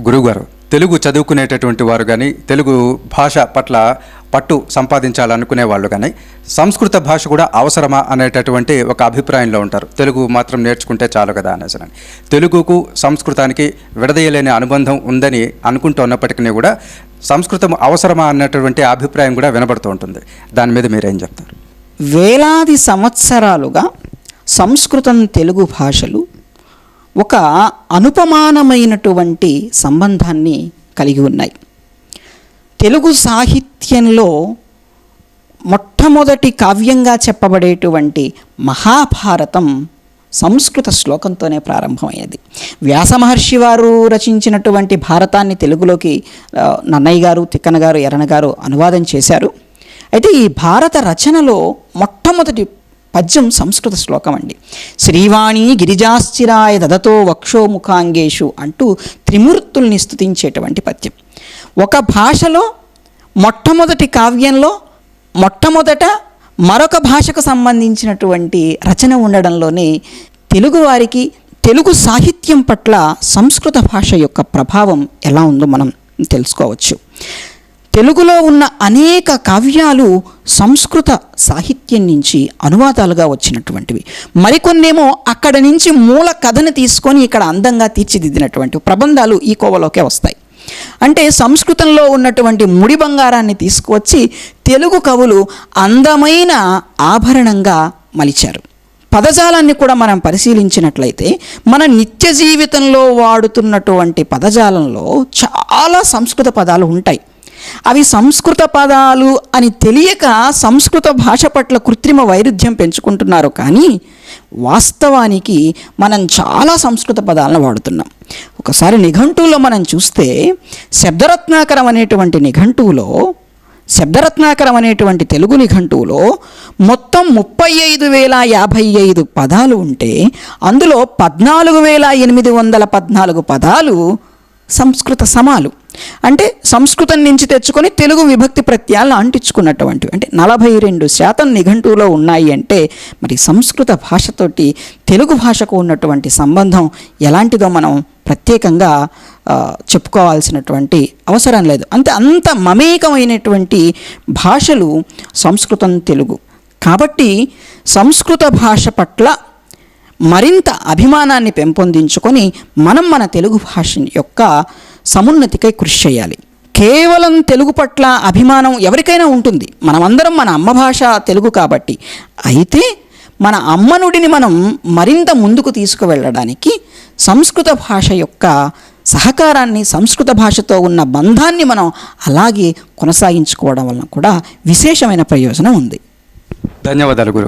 గురువుగారు, తెలుగు చదువుకునేటటువంటి వారు కానీ, తెలుగు భాష పట్ల పట్టు సంపాదించాలనుకునే వాళ్ళు కానీ, సంస్కృత భాష కూడా అవసరమా అనేటటువంటి ఒక అభిప్రాయంలో ఉంటారు. తెలుగు మాత్రం నేర్చుకుంటే చాలు కదా అనేసి. తెలుగుకు సంస్కృతానికి విడదీయలేని అనుబంధం ఉందని అనుకుంటున్నప్పటికీ కూడా సంస్కృతం అవసరమా అన్నటువంటి అభిప్రాయం కూడా వినబడుతూ ఉంటుంది. దాని మీద మీరేం చెప్తారు? వేలాది సంవత్సరాలుగా సంస్కృతం తెలుగు భాషలు ఒక అనుపమానమైనటువంటి సంబంధాన్ని కలిగి ఉన్నాయి. తెలుగు సాహిత్యంలో మొట్టమొదటి కావ్యంగా చెప్పబడేటువంటి మహాభారతం సంస్కృత శ్లోకంతోనే ప్రారంభమైనది. వ్యాస మహర్షి వారు రచించినటువంటి భారతాన్ని తెలుగులోకి నన్నయ్య గారు, తిక్కన గారు, ఎర్రన గారు అనువాదం చేశారు. అయితే ఈ భారత రచనలో మొట్టమొదటి పద్యం సంస్కృత శ్లోకం అండి. శ్రీవాణి గిరిజాశ్చిరాయ దదతో వక్షోముఖాంగేషు అంటూ త్రిమూర్తుల్ని స్తుతించేటువంటి పద్యం. ఒక భాషలో మొట్టమొదటి కావ్యంలో మొట్టమొదట మరొక భాషకు సంబంధించినటువంటి రచన ఉండడంలోనే తెలుగువారికి తెలుగు సాహిత్యం పట్ల సంస్కృత భాష యొక్క ప్రభావం ఎలా ఉందో మనం తెలుసుకోవచ్చు. తెలుగులో ఉన్న అనేక కావ్యాలు సంస్కృత సాహిత్యం నుంచి అనువాదాలుగా వచ్చినటువంటివి. మరికొన్నేమో అక్కడ నుంచి మూల కథను తీసుకొని ఇక్కడ అందంగా తీర్చిదిద్దినటువంటి ప్రబంధాలు ఈ కోవలోకే వస్తాయి. అంటే సంస్కృతంలో ఉన్నటువంటి ముడి బంగారాన్ని తీసుకువచ్చి తెలుగు కవులు అందమైన ఆభరణంగా మలిచారు. పదజాలాన్ని కూడా మనం పరిశీలించినట్లయితే మన నిత్య జీవితంలో వాడుతున్నటువంటి పదజాలంలో చాలా సంస్కృత పదాలు ఉంటాయి. అవి సంస్కృత పదాలు అని తెలియక సంస్కృత భాష పట్ల కృత్రిమ వైరుధ్యం పెంచుకుంటున్నారు. కానీ వాస్తవానికి మనం చాలా సంస్కృత పదాలను వాడుతున్నాం. ఒకసారి నిఘంటువులో మనం చూస్తే శబ్దరత్నాకరం అనేటువంటి తెలుగు నిఘంటువులో మొత్తం 35,055 పదాలు ఉంటే అందులో 14,814 పదాలు సంస్కృత సమాలు. అంటే సంస్కృతం నుంచి తెచ్చుకొని తెలుగు విభక్తి ప్రత్యయాలను అంటించుకున్నటువంటివి. అంటే 42% నిఘంటువులో ఉన్నాయి. అంటే మరి సంస్కృత భాషతోటి తెలుగు భాషకు ఉన్నటువంటి సంబంధం ఎలాంటిదో మనం ప్రత్యేకంగా చెప్పుకోవాల్సినటువంటి అవసరం లేదు. అంత మమేకమైనటువంటి భాషలు సంస్కృతం తెలుగు. కాబట్టి సంస్కృత భాష పట్ల మరింత అభిమానాన్ని పెంపొందించుకొని మనం మన తెలుగు భాష యొక్క సమున్నతికై కృషి చేయాలి. కేవలం తెలుగు పట్ల అభిమానం ఎవరికైనా ఉంటుంది. మనమందరం మన అమ్మ భాష తెలుగు కాబట్టి. అయితే మన అమ్మ నుడిని మనం మరింత ముందుకు తీసుకువెళ్ళడానికి సంస్కృత భాష యొక్క సహకారాన్ని, సంస్కృత భాషతో ఉన్న బంధాన్ని మనం అలాగే కొనసాగించుకోవడం వలన కూడా విశేషమైన ప్రయోజనం ఉంది. ధన్యవాదాలు గురు.